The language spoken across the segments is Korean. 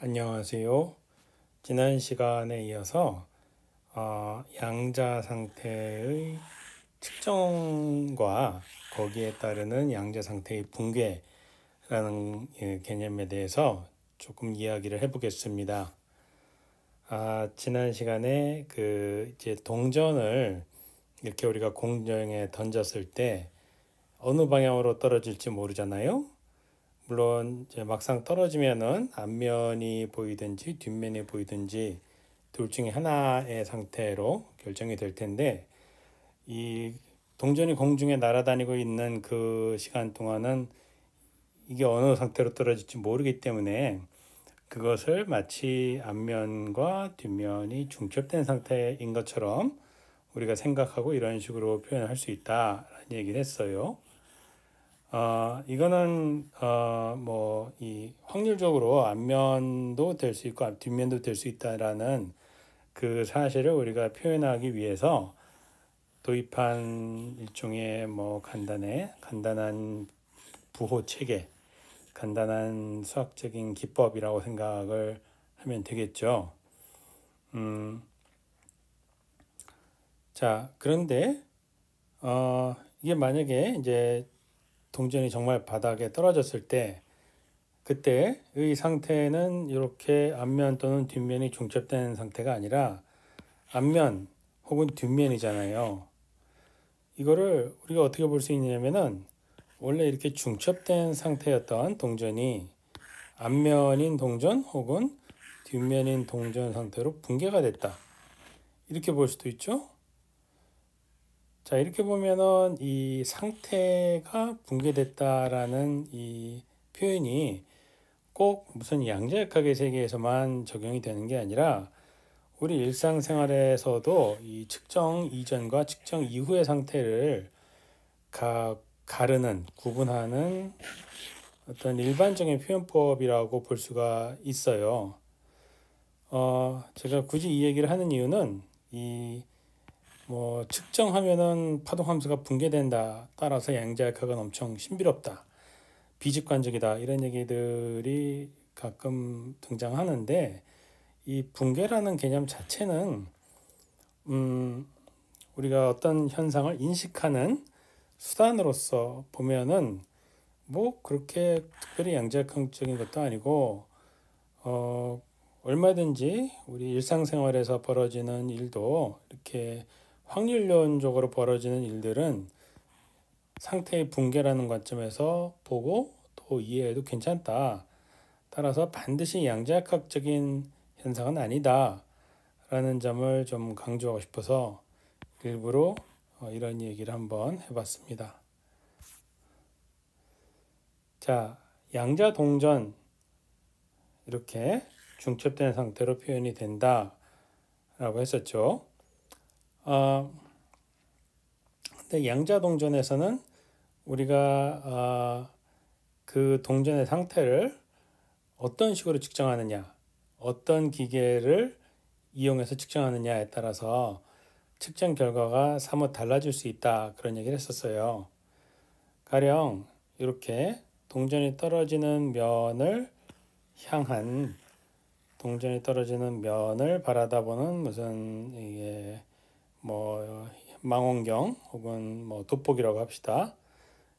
안녕하세요. 지난 시간에 이어서 양자 상태의 측정과 거기에 따르는 양자 상태의 붕괴라는 개념에 대해서 조금 이야기를 해보겠습니다. 지난 시간에 이제 동전을 이렇게 우리가 공중에 던졌을 때 어느 방향으로 떨어질지 모르잖아요. 물론 이제 막상 떨어지면은 앞면이 보이든지 뒷면이 보이든지 둘 중에 하나의 상태로 결정이 될 텐데, 이 동전이 공중에 날아다니고 있는 그 시간 동안은 이게 어느 상태로 떨어질지 모르기 때문에 그것을 마치 앞면과 뒷면이 중첩된 상태인 것처럼 우리가 생각하고 이런 식으로 표현할 수 있다라는 얘기를 했어요. 이거는 뭐 이 확률적으로 앞면도 될 수 있고 뒷면도 될 수 있다라는 그 사실을 우리가 표현하기 위해서 도입한 일종의 뭐 간단한 부호 체계, 간단한 수학적인 기법이라고 생각을 하면 되겠죠. 자, 그런데 이게 만약에 이제 동전이 정말 바닥에 떨어졌을 때 그때의 상태는 이렇게 앞면 또는 뒷면이 중첩된 상태가 아니라 앞면 혹은 뒷면이잖아요. 이거를 우리가 어떻게 볼 수 있냐면은 원래 이렇게 중첩된 상태였던 동전이 앞면인 동전 혹은 뒷면인 동전 상태로 붕괴가 됐다. 이렇게 볼 수도 있죠. 자, 이렇게 보면은 이 상태가 붕괴됐다라는 이 표현이 꼭 무슨 양자역학의 세계에서만 적용이 되는 게 아니라 우리 일상생활에서도 이 측정 이전과 측정 이후의 상태를 가르는, 구분하는 어떤 일반적인 표현법이라고 볼 수가 있어요. 제가 굳이 이 얘기를 하는 이유는 이 뭐 측정하면은 파동 함수가 붕괴된다. 따라서 양자역학은 엄청 신비롭다. 비직관적이다. 이런 얘기들이 가끔 등장하는데 이 붕괴라는 개념 자체는 우리가 어떤 현상을 인식하는 수단으로서 보면은 뭐 그렇게 특별히 양자역학적인 것도 아니고 얼마든지 우리 일상생활에서 벌어지는 일도 이렇게 확률론적으로 벌어지는 일들은 상태의 붕괴라는 관점에서 보고 또 이해해도 괜찮다. 따라서 반드시 양자역학적인 현상은 아니다. 라는 점을 좀 강조하고 싶어서 일부러 이런 얘기를 한번 해봤습니다. 자, 양자 동전 이렇게 중첩된 상태로 표현이 된다 라고 했었죠. 근데 양자 동전에서는 우리가 그 동전의 상태를 어떤 식으로 측정하느냐, 어떤 기계를 이용해서 측정하느냐에 따라서 측정 결과가 사뭇 달라질 수 있다. 그런 얘기를 했었어요. 가령 이렇게 동전이 떨어지는 면을 향한 동전이 떨어지는 면을 바라다보는 무슨 이게 뭐 망원경 혹은 뭐 돋보기라고 합시다.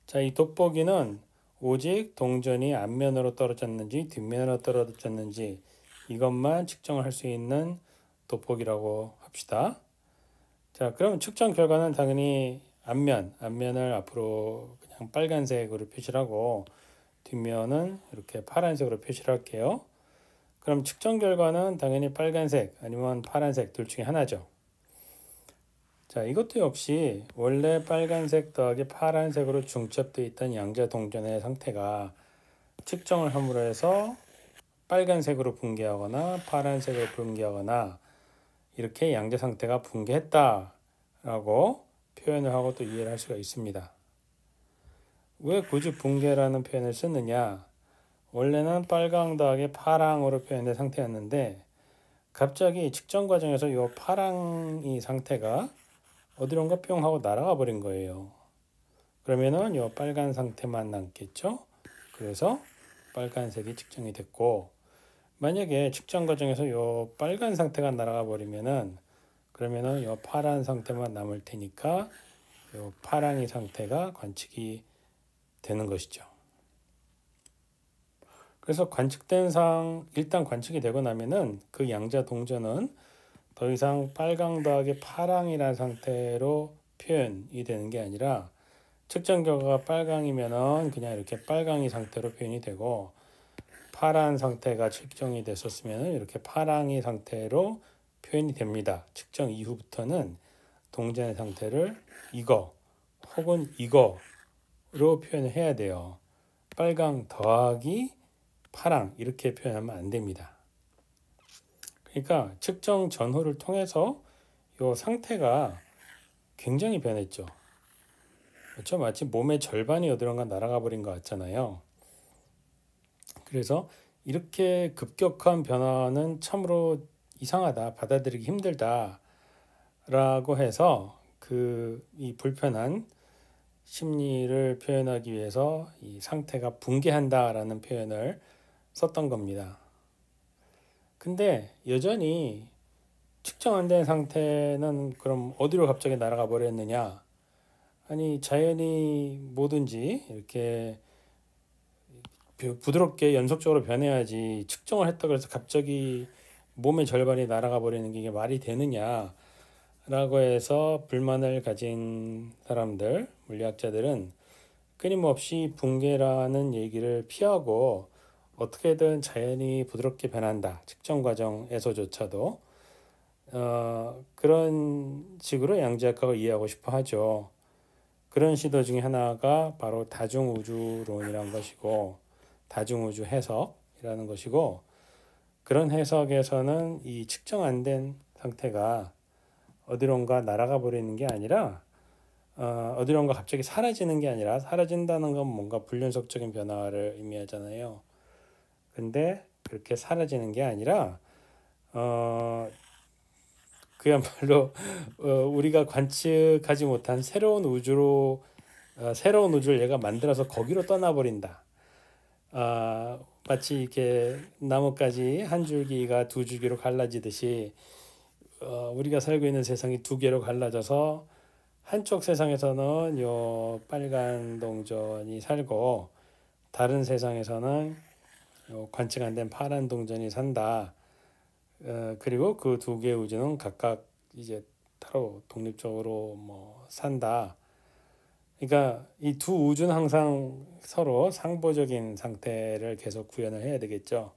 자, 이 돋보기는 오직 동전이 앞면으로 떨어졌는지 뒷면으로 떨어졌는지 이것만 측정을 할 수 있는 돋보기라고 합시다. 자, 그럼 측정 결과는 당연히 앞면을 앞으로 그냥 빨간색으로 표시를 하고 뒷면은 이렇게 파란색으로 표시를 할게요. 그럼 측정 결과는 당연히 빨간색 아니면 파란색 둘 중에 하나죠. 자, 이것도 역시 원래 빨간색 더하기 파란색으로 중첩되어 있던 양자 동전의 상태가 측정을 함으로 해서 빨간색으로 붕괴하거나 파란색으로 붕괴하거나 이렇게 양자 상태가 붕괴했다라고 표현을 하고 또 이해를 할 수가 있습니다. 왜 굳이 붕괴라는 표현을 쓰느냐? 원래는 빨강 더하기 파랑으로 표현된 상태였는데 갑자기 측정 과정에서 이 파랑이 상태가 어디론가 뿅 하고 날아가 버린 거예요. 그러면은 이 빨간 상태만 남겠죠. 그래서 빨간색이 측정이 됐고 만약에 측정 과정에서 요 빨간 상태가 날아가 버리면은 그러면은 요 파란 상태만 남을 테니까 요 파랑이 상태가 관측이 되는 것이죠. 그래서 관측된 상 일단 관측이 되고 나면은 그 양자 동전은 더 이상 빨강 더하기 파랑이라는 상태로 표현이 되는 게 아니라 측정 결과가 빨강이면은 그냥 이렇게 빨강이 상태로 표현이 되고 파란 상태가 측정이 됐었으면 이렇게 파랑이 상태로 표현이 됩니다. 측정 이후부터는 동전의 상태를 이거 혹은 이거로 표현을 해야 돼요. 빨강 더하기 파랑 이렇게 표현하면 안 됩니다. 그러니까 측정 전후를 통해서 이 상태가 굉장히 변했죠. 그렇죠? 마치 몸의 절반이 어디론가 날아가 버린 것 같잖아요. 그래서 이렇게 급격한 변화는 참으로 이상하다, 받아들이기 힘들다라고 해서 이 불편한 심리를 표현하기 위해서 이 상태가 붕괴한다라는 표현을 썼던 겁니다. 근데 여전히 측정 안 된 상태는 그럼 어디로 갑자기 날아가 버렸느냐? 아니 자연이 뭐든지 이렇게 부드럽게 연속적으로 변해야지 측정을 했다 그래서 갑자기 몸의 절반이 날아가 버리는 게 이게 말이 되느냐라고 해서 불만을 가진 사람들, 물리학자들은 끊임없이 붕괴라는 얘기를 피하고 어떻게든 자연이 부드럽게 변한다. 측정 과정에서조차도 그런 식으로 양자역학을 이해하고 싶어 하죠. 그런 시도 중에 하나가 바로 다중우주론이라는 것이고 다중우주 해석이라는 것이고 그런 해석에서는 이 측정 안 된 상태가 어디론가 날아가 버리는 게 아니라 어디론가 갑자기 사라지는 게 아니라 사라진다는 건 뭔가 불연속적인 변화를 의미하잖아요. 근데 그렇게 사라지는 게 아니라 그야말로 우리가 관측하지 못한 새로운 우주를 얘가 만들어서 거기로 떠나버린다. 마치 이렇게 나뭇가지 한 줄기가 두 줄기로 갈라지듯이 우리가 살고 있는 세상이 두 개로 갈라져서 한쪽 세상에서는 요 빨간 동전이 살고 다른 세상에서는 요 관측 안 된 파란 동전이 산다. 그리고 그 두 개의 우주는 각각 이제 따로 독립적으로 뭐 산다. 그러니까 이 두 우주는 항상 서로 상보적인 상태를 계속 구현을 해야 되겠죠.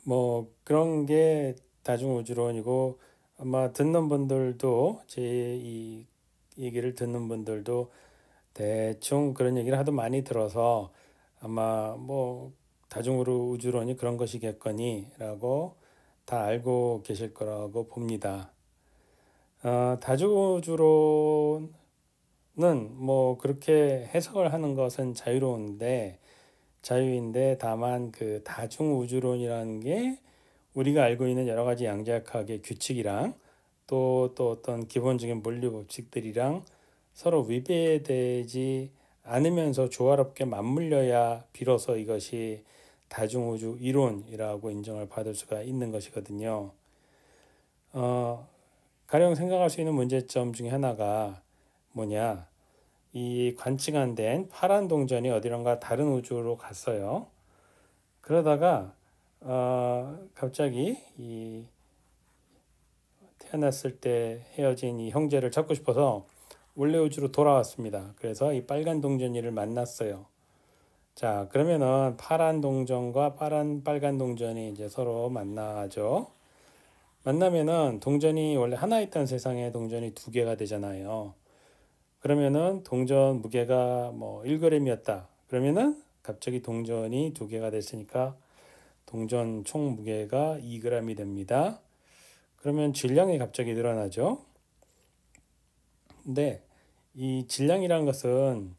뭐 그런 게 다중우주론이고 아마 듣는 분들도 제 이 얘기를 듣는 분들도 대충 그런 얘기를 하도 많이 들어서 아마 뭐 다중우주론이 그런 것이겠거니라고 다 알고 계실 거라고 봅니다. 다중우주론은 뭐 그렇게 해석을 하는 것은 자유인데 다만 그 다중우주론이라는 게 우리가 알고 있는 여러 가지 양자역학의 규칙이랑 또 어떤 기본적인 물리 법칙들이랑 서로 위배되지 않으면서 조화롭게 맞물려야 비로소 이것이 다중우주 이론이라고 인정을 받을 수가 있는 것이거든요. 가령 생각할 수 있는 문제점 중에 하나가 뭐냐? 이 관측 안 된 파란 동전이 어디론가 다른 우주로 갔어요. 그러다가 갑자기 이 태어났을 때 헤어진 이 형제를 찾고 싶어서 원래 우주로 돌아왔습니다. 그래서 이 빨간 동전이를 만났어요. 자, 그러면은 파란 동전과 빨간 동전이 이제 서로 만나죠. 만나면은 동전이 원래 하나 있던 세상에 동전이 두 개가 되잖아요. 그러면은 동전 무게가 뭐 1g이었다. 그러면은 갑자기 동전이 두 개가 됐으니까 동전 총 무게가 2g이 됩니다. 그러면 질량이 갑자기 늘어나죠. 근데 이 질량이라는 것은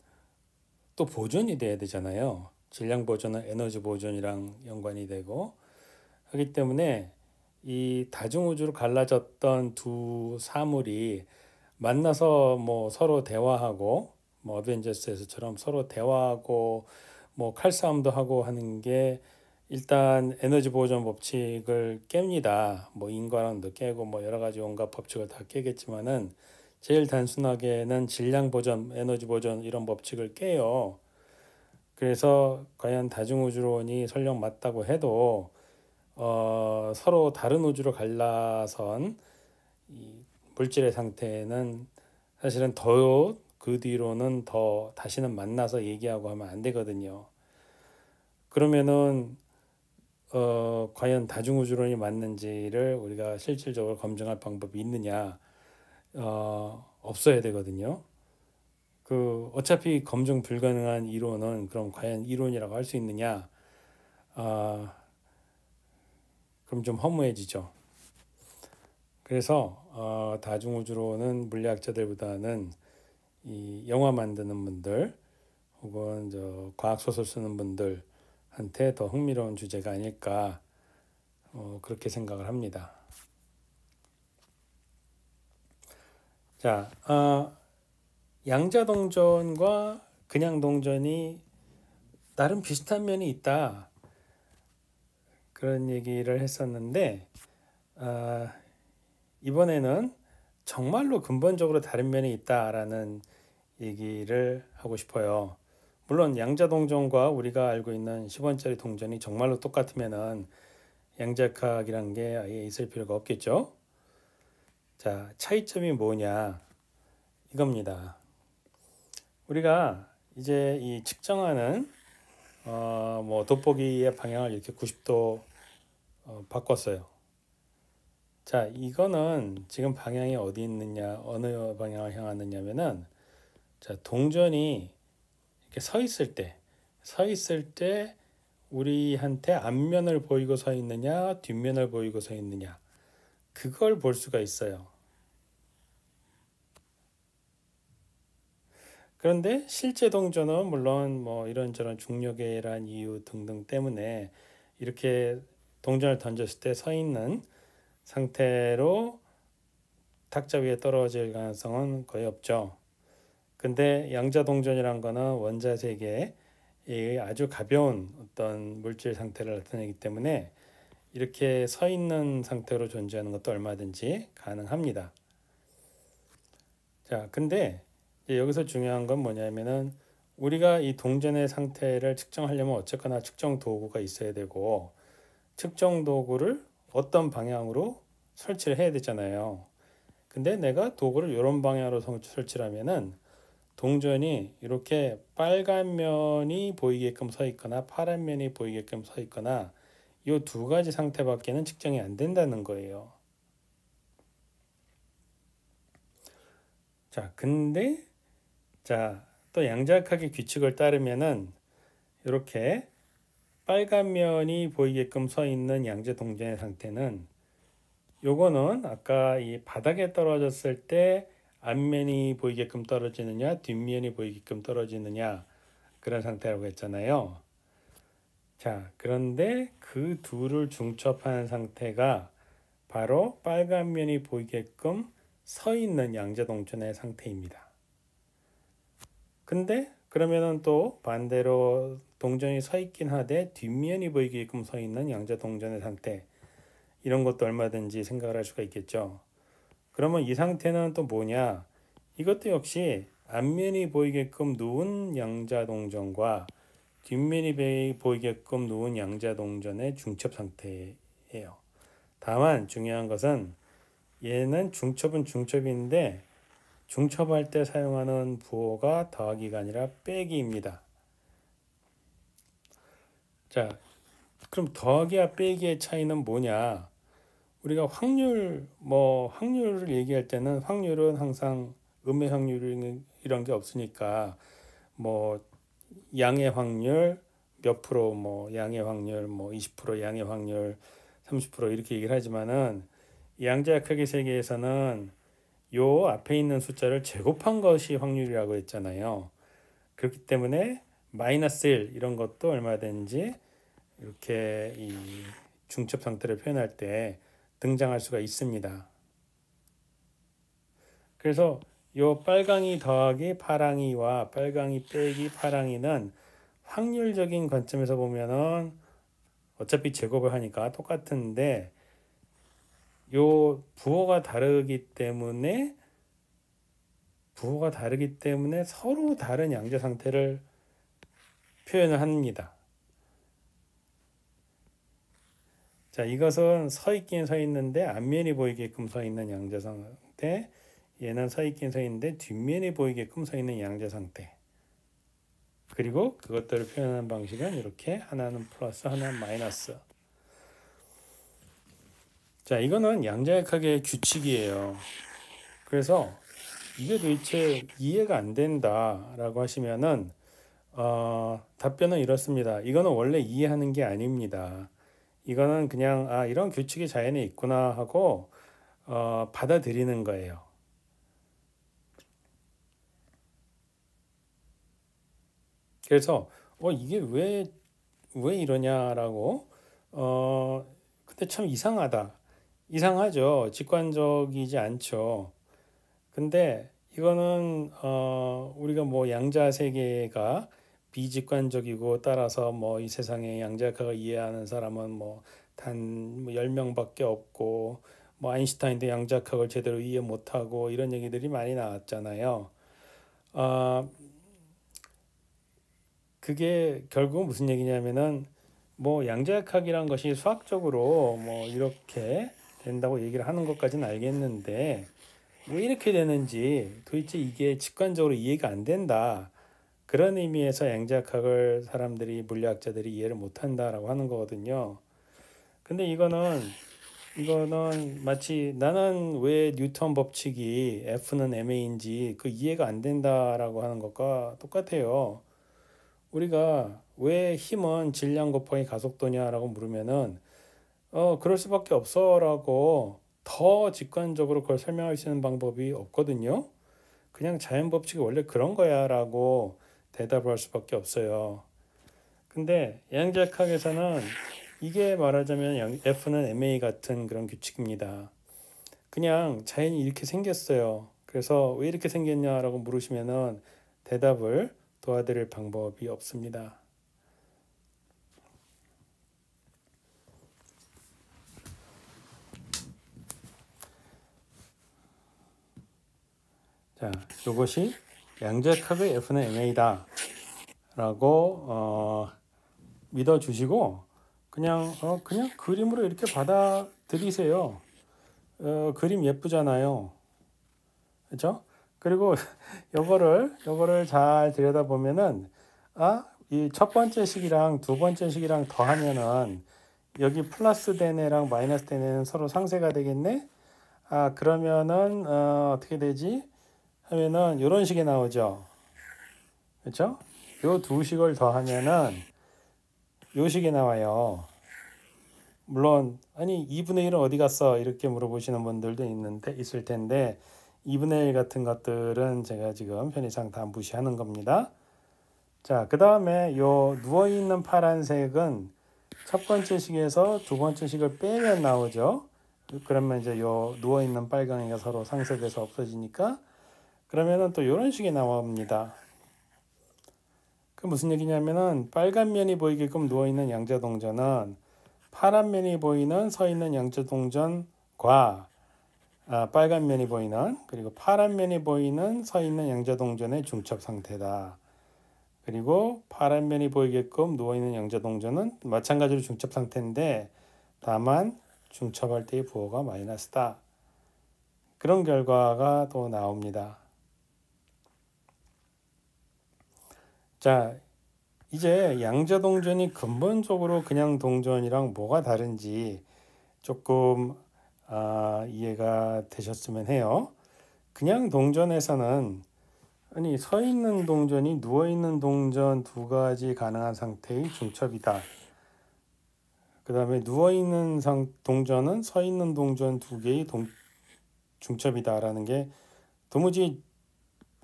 또 보존이 돼야 되잖아요. 질량 보존은 에너지 보존이랑 연관이 되고 하기 때문에 이 다중우주로 갈라졌던 두 사물이 만나서 뭐 서로 대화하고 뭐 어벤져스에서처럼 서로 대화하고 뭐 칼싸움도 하고 하는 게 일단 에너지 보존 법칙을 깹니다. 뭐 인과론도 깨고 뭐 여러 가지 온갖 법칙을 다 깨겠지만은 제일 단순하게는 질량 보존, 에너지 보존 이런 법칙을 깨요. 그래서 과연 다중우주론이 설령 맞다고 해도 서로 다른 우주로 갈라선 이 물질의 상태는 사실은 더 그 뒤로는 더 다시는 만나서 얘기하고 하면 안 되거든요. 그러면은 과연 다중우주론이 맞는지를 우리가 실질적으로 검증할 방법이 있느냐? 없어야 되거든요. 어차피 검증 불가능한 이론은 그럼 과연 이론이라고 할 수 있느냐? 어, 그럼 좀 허무해지죠. 그래서 다중우주론은 물리학자들보다는 이 영화 만드는 분들 혹은 과학 소설 쓰는 분들한테 더 흥미로운 주제가 아닐까 그렇게 생각을 합니다. 자, 양자 동전과 그냥 동전이 나름 비슷한 면이 있다. 그런 얘기를 했었는데 이번에는 정말로 근본적으로 다른 면이 있다라는 얘기를 하고 싶어요. 물론 양자 동전과 우리가 알고 있는 10원짜리 동전이 정말로 똑같으면은 양자역학이란 게 아예 있을 필요가 없겠죠. 자, 차이점이 뭐냐 이겁니다. 우리가 이제 이 측정하는 뭐 돋보기의 방향을 이렇게 90도 바꿨어요. 자, 이거는 지금 방향이 어디 있느냐, 어느 방향을 향하느냐면은 자, 동전이 이렇게 서 있을 때 우리한테 앞면을 보이고 서 있느냐, 뒷면을 보이고 서 있느냐, 그걸 볼 수가 있어요. 그런데 실제 동전은 물론 뭐 이런저런 중력에란 이유 등등 때문에 이렇게 동전을 던졌을 때 서 있는 상태로 탁자 위에 떨어질 가능성은 거의 없죠. 근데 양자 동전이란 거는 원자 세계의 아주 가벼운 어떤 물질 상태를 나타내기 때문에 이렇게 서 있는 상태로 존재하는 것도 얼마든지 가능합니다. 자, 근데 여기서 중요한 건 뭐냐면은 우리가 이 동전의 상태를 측정하려면 어쨌거나 측정 도구가 있어야 되고 측정 도구를 어떤 방향으로 설치를 해야 되잖아요. 근데 내가 도구를 이런 방향으로 설치를 하면은 동전이 이렇게 빨간 면이 보이게끔 서 있거나 파란 면이 보이게끔 서 있거나 이 두 가지 상태밖에는 측정이 안 된다는 거예요. 자, 근데 또 양자역학의 규칙을 따르면은 이렇게 빨간 면이 보이게끔 서 있는 양자 동전의 상태는 요거는 아까 이 바닥에 떨어졌을 때 앞면이 보이게끔 떨어지느냐 뒷면이 보이게끔 떨어지느냐 그런 상태라고 했잖아요. 자, 그런데 그 둘을 중첩하는 상태가 바로 빨간 면이 보이게끔 서 있는 양자 동전의 상태입니다. 근데 그러면은 또 반대로 동전이 서 있긴 하되 뒷면이 보이게끔 서 있는 양자 동전의 상태 이런 것도 얼마든지 생각을 할 수가 있겠죠. 그러면 이 상태는 또 뭐냐? 이것도 역시 앞면이 보이게끔 누운 양자 동전과 뒷면이 보이게끔 누운 양자 동전의 중첩 상태예요. 다만 중요한 것은 얘는 중첩은 중첩인데 중첩할 때 사용하는 부호가 더하기가 아니라 빼기입니다. 자, 그럼 더하기와 빼기의 차이는 뭐냐? 우리가 확률을 얘기할 때는 확률은 항상 음의 확률 이런 게 없으니까 뭐 양의 확률 몇 프로 뭐 양의 확률 뭐 20% 양의 확률 30% 이렇게 얘기를 하지만은 양자역학의 세계에서는 요 앞에 있는 숫자를 제곱한 것이 확률이라고 했잖아요. 그렇기 때문에 마이너스 1 이런 것도 얼마든지 이렇게 이 중첩 상태를 표현할 때 등장할 수가 있습니다. 그래서 요 빨강이 더하기 파랑이와 빨강이 빼기 파랑이는 확률적인 관점에서 보면은 어차피 제곱을 하니까 똑같은데 요 부호가 다르기 때문에 서로 다른 양자 상태를 표현을 합니다. 자, 이것은 서 있긴 서 있는데 앞면이 보이게끔 서 있는 양자 상태, 얘는 서 있긴 서 있는데 뒷면이 보이게끔 서 있는 양자 상태. 그리고 그것들을 표현하는 방식은 이렇게 하나는 플러스 하나는 마이너스. 자, 이거는 양자역학의 규칙이에요. 그래서 이게 도대체 이해가 안 된다라고 하시면은 답변은 이렇습니다. 이거는 원래 이해하는 게 아닙니다. 이거는 그냥 이런 규칙이 자연에 있구나 하고 받아들이는 거예요. 그래서 이게 왜 이러냐라고 근데 참 이상하죠. 직관적이지 않죠. 근데 이거는 우리가 뭐 양자 세계가 비직관적이고 따라서 뭐 이 세상에 양자역학을 이해하는 사람은 뭐 단 10명밖에 없고 뭐 아인슈타인도 양자역학을 제대로 이해 못하고 이런 얘기들이 많이 나왔잖아요. 어, 그게 결국 무슨 얘기냐면은 뭐 양자역학이란 것이 수학적으로 뭐 이렇게 된다고 얘기를 하는 것까지는 알겠는데 왜 이렇게 되는지 도대체 이게 직관적으로 이해가 안 된다. 그런 의미에서 양자역학을 사람들이 물리학자들이 이해를 못 한다라고 하는 거거든요. 근데 이거는 마치 나는 왜 뉴턴 법칙이 F는 ma인지 그 이해가 안 된다라고 하는 것과 똑같아요. 우리가 왜 힘은 질량 곱하기 가속도냐라고 물으면은 그럴 수밖에 없어라고 더 직관적으로 그걸 설명할 수 있는 방법이 없거든요. 그냥 자연 법칙이 원래 그런 거야라고 대답을 할 수밖에 없어요. 근데 양자역학에서는 이게 말하자면 F는 ma 같은 그런 규칙입니다. 그냥 자연이 이렇게 생겼어요. 그래서 왜 이렇게 생겼냐라고 물으시면은 대답을 도와드릴 방법이 없습니다. 자, 이것이 양자역학의 F는 ma다 라고 믿어주시고 그냥 그림으로 이렇게 받아들이세요. 그림 예쁘잖아요. 그렇죠? 그리고 요거를 잘 들여다보면은 이 첫 번째 식이랑 두 번째 식이랑 더하면은 여기 플러스 된 애랑 마이너스 된 애는 서로 상쇄가 되겠네. 그러면은 어떻게 되지? 하면은 이런 식이 나오죠. 그렇죠? 요 두 식을 더하면은 요 식이 나와요. 물론 2분의 1은 어디 갔어? 이렇게 물어보시는 분들도 있을 텐데 2분의 1 같은 것들은 제가 지금 편의상 다 무시하는 겁니다. 자, 그 다음에 요 누워있는 파란색은 첫 번째 식에서 두 번째 식을 빼면 나오죠. 그러면 이제 요 누워있는 빨강이가 서로 상쇄돼서 없어지니까 그러면은 또 이런 식이 나옵니다. 그 무슨 얘기냐면은 빨간 면이 보이게끔 누워있는 양자동전은 파란 면이 보이는 서 있는 양자동전과 빨간 면이 보이는 그리고 파란 면이 보이는 서 있는 양자동전의 중첩 상태다. 그리고 파란 면이 보이게끔 누워있는 양자동전은 마찬가지로 중첩 상태인데 다만 중첩할 때의 부호가 마이너스다. 그런 결과가 또 나옵니다. 자, 이제 양자동전이 근본적으로 그냥 동전이랑 뭐가 다른지 조금 이해가 되셨으면 해요. 그냥 동전에서는 서 있는 동전이 누워 있는 동전 두 가지 가능한 상태의 중첩이다. 그 다음에 누워 있는 동전은 서 있는 동전 두 개의 중첩이다라는 게 도무지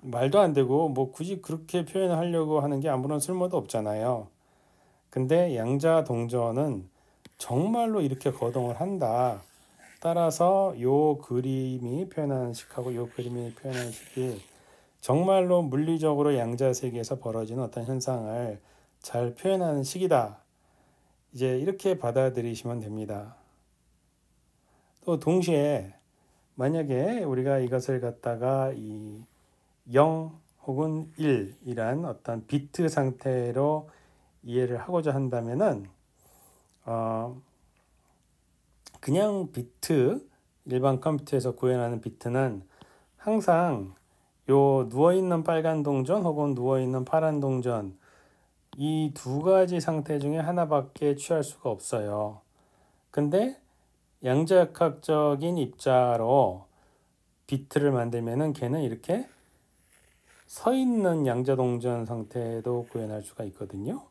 말도 안 되고 뭐 굳이 그렇게 표현하려고 하는 게 아무런 쓸모도 없잖아요. 근데 양자 동전은 정말로 이렇게 거동을 한다. 따라서 요 그림이 표현하는 식하고 요 그림이 표현하는 식이 정말로 물리적으로 양자 세계에서 벌어지는 어떤 현상을 잘 표현하는 식이다. 이제 이렇게 받아들이시면 됩니다. 또 동시에 만약에 우리가 이것을 갖다가 이 0 혹은 1이란 어떤 비트 상태로 이해를 하고자 한다면은 그냥 비트, 일반 컴퓨터에서 구현하는 비트는 항상 요 누워있는 빨간 동전 혹은 누워있는 파란 동전, 이 두 가지 상태 중에 하나밖에 취할 수가 없어요. 근데 양자역학적인 입자로 비트를 만들면은 걔는 이렇게 서 있는 양자동전 상태도 구현할 수가 있거든요.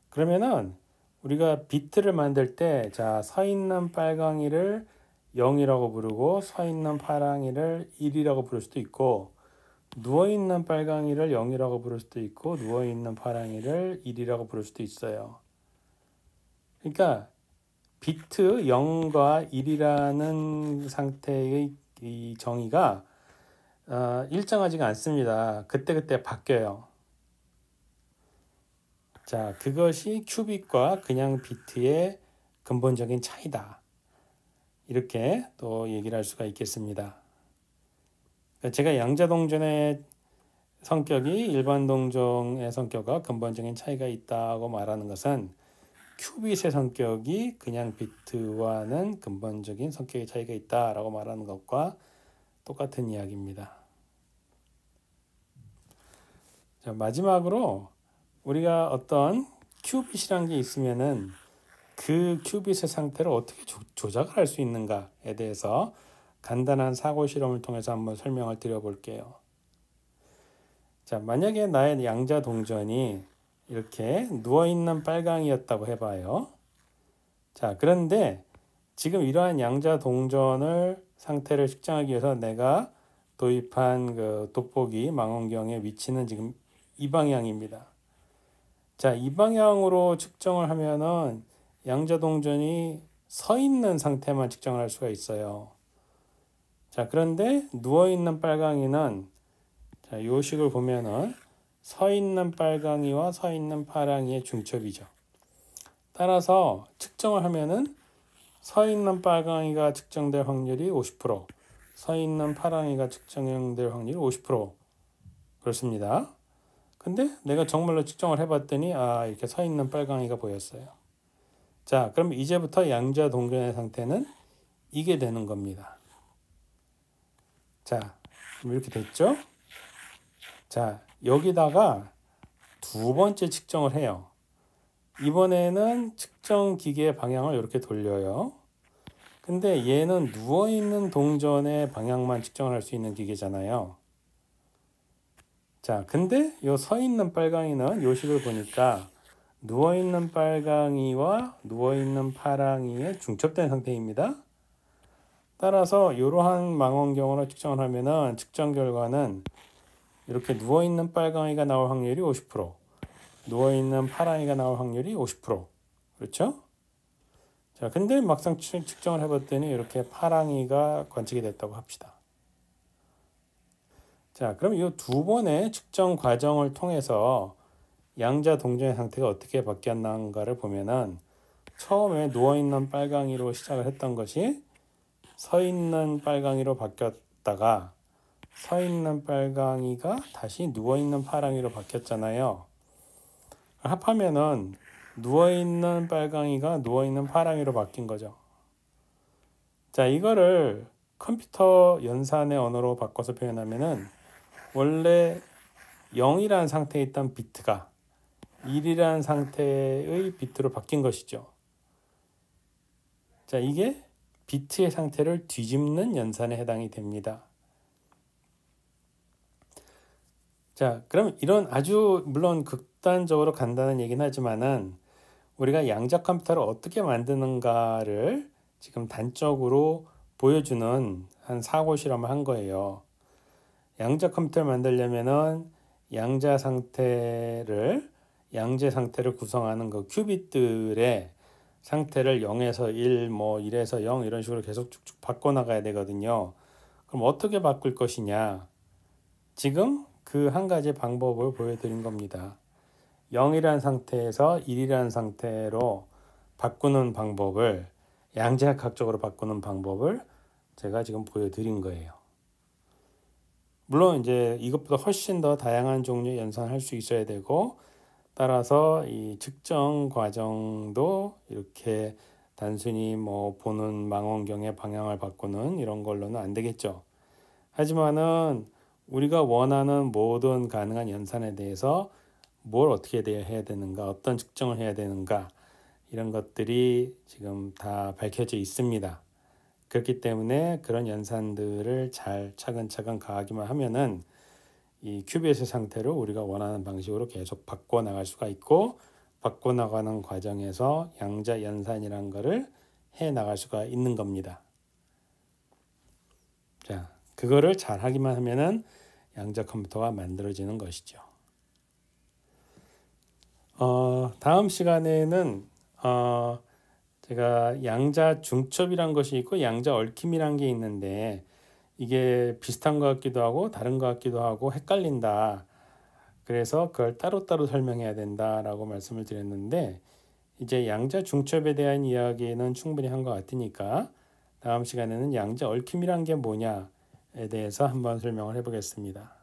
그러면은 우리가 비트를 만들 때, 자, 서 있는 빨강이를 0이라고 부르고 서 있는 파랑이를 1이라고 부를 수도 있고, 누워 있는 빨강이를 0이라고 부를 수도 있고, 누워 있는 파랑이를 1이라고 부를 수도 있어요. 그러니까 비트 0과 1이라는 상태의 이 정의가 일정하지가 않습니다. 그때그때 바뀌어요. 자, 그것이 큐빅과 그냥 비트의 근본적인 차이다. 이렇게 또 얘기를 할 수가 있겠습니다. 제가 양자동전의 성격이 일반 동전의 성격과 근본적인 차이가 있다고 말하는 것은 큐빗의 성격이 그냥 비트와는 근본적인 성격의 차이가 있다라고 말하는 것과 똑같은 이야기입니다. 자, 마지막으로 우리가 어떤 큐빗이라는 게 있으면은 그 큐빗의 상태를 어떻게 조작을 할 수 있는가에 대해서 간단한 사고 실험을 통해서 한번 설명을 드려볼게요. 자, 만약에 나의 양자 동전이 이렇게 누워있는 빨강이었다고 해봐요. 자, 그런데 지금 이러한 양자 동전을 상태를 측정하기 위해서 내가 도입한 그 돋보기 망원경의 위치는 지금 이 방향입니다. 자, 이 방향으로 측정을 하면은 양자 동전이 서 있는 상태만 측정을 할 수가 있어요. 자, 그런데 누워 있는 빨강이는, 자, 요 식을 보면은 서 있는 빨강이와 서 있는 파랑이의 중첩이죠. 따라서 측정을 하면은 서 있는 빨강이가 측정될 확률이 50%, 서 있는 파랑이가 측정될 확률이 50% 그렇습니다. 근데 내가 정말로 측정을 해봤더니 이렇게 서 있는 빨강이가 보였어요. 자, 그럼 이제부터 양자 동전의 상태는 이게 되는 겁니다. 자, 이렇게 됐죠? 자, 여기다가 두 번째 측정을 해요. 이번에는 측정 기계의 방향을 이렇게 돌려요. 근데 얘는 누워있는 동전의 방향만 측정을 할 수 있는 기계잖아요. 자, 근데 요 서 있는 빨강이는 요 식을 보니까 누워있는 빨강이와 누워있는 파랑이의 중첩된 상태입니다. 따라서 이러한 망원경으로 측정을 하면은 측정 결과는 이렇게 누워있는 빨강이가 나올 확률이 50%, 누워있는 파랑이가 나올 확률이 50%. 그렇죠? 자, 근데 막상 측정을 해봤더니 이렇게 파랑이가 관측이 됐다고 합시다. 자, 그럼 이 두 번의 측정 과정을 통해서 양자 동전의 상태가 어떻게 바뀌었는가를 보면은 처음에 누워있는 빨강이로 시작을 했던 것이 서 있는 빨강이로 바뀌었다가 서 있는 빨강이가 다시 누워있는 파랑이로 바뀌었잖아요. 합하면은 누워있는 빨강이가 누워있는 파랑이로 바뀐 거죠. 자, 이거를 컴퓨터 연산의 언어로 바꿔서 표현하면은 원래 0이라는 상태에 있던 비트가 1이라는 상태의 비트로 바뀐 것이죠. 자, 이게 비트의 상태를 뒤집는 연산에 해당이 됩니다. 자, 그럼 이런 아주 물론 극단적으로 간단한 얘기는 하지만은 우리가 양자 컴퓨터를 어떻게 만드는가를 지금 단적으로 보여주는 한 사고 실험을 한 거예요. 양자 컴퓨터를 만들려면은 양자 상태를 구성하는 그 큐빗들의 상태를 0에서 1, 뭐 1에서 0 이런 식으로 계속 쭉쭉 바꿔 나가야 되거든요. 그럼 어떻게 바꿀 것이냐? 지금 그 한 가지 방법을 보여드린 겁니다. 0이라는 상태에서 1이라는 상태로 바꾸는 방법을 양자역학적으로 바꾸는 방법을 제가 지금 보여드린 거예요. 물론 이제 이것보다 훨씬 더 다양한 종류의 연산을 할 수 있어야 되고 따라서 이 측정 과정도 이렇게 단순히 뭐 보는 망원경의 방향을 바꾸는 이런 걸로는 안 되겠죠. 하지만은 우리가 원하는 모든 가능한 연산에 대해서 뭘 어떻게 해야 되는가, 어떤 측정을 해야 되는가 이런 것들이 지금 다 밝혀져 있습니다. 그렇기 때문에 그런 연산들을 잘 차근차근 가하기만 하면은 이 큐비에스 상태로 우리가 원하는 방식으로 계속 바꿔 나갈 수가 있고 바꿔 나가는 과정에서 양자 연산이라는 거를 해 나갈 수가 있는 겁니다. 자, 그거를 잘 하기만 하면은 양자 컴퓨터가 만들어지는 것이죠. 다음 시간에는 제가 양자 중첩이란 것이 있고 양자 얽힘이란 게 있는데 이게 비슷한 것 같기도 하고 다른 것 같기도 하고 헷갈린다. 그래서 그걸 따로따로 설명해야 된다라고 말씀을 드렸는데 이제 양자 중첩에 대한 이야기는 충분히 한 것 같으니까 다음 시간에는 양자 얽힘이란 게 뭐냐에 대해서 한번 설명을 해보겠습니다.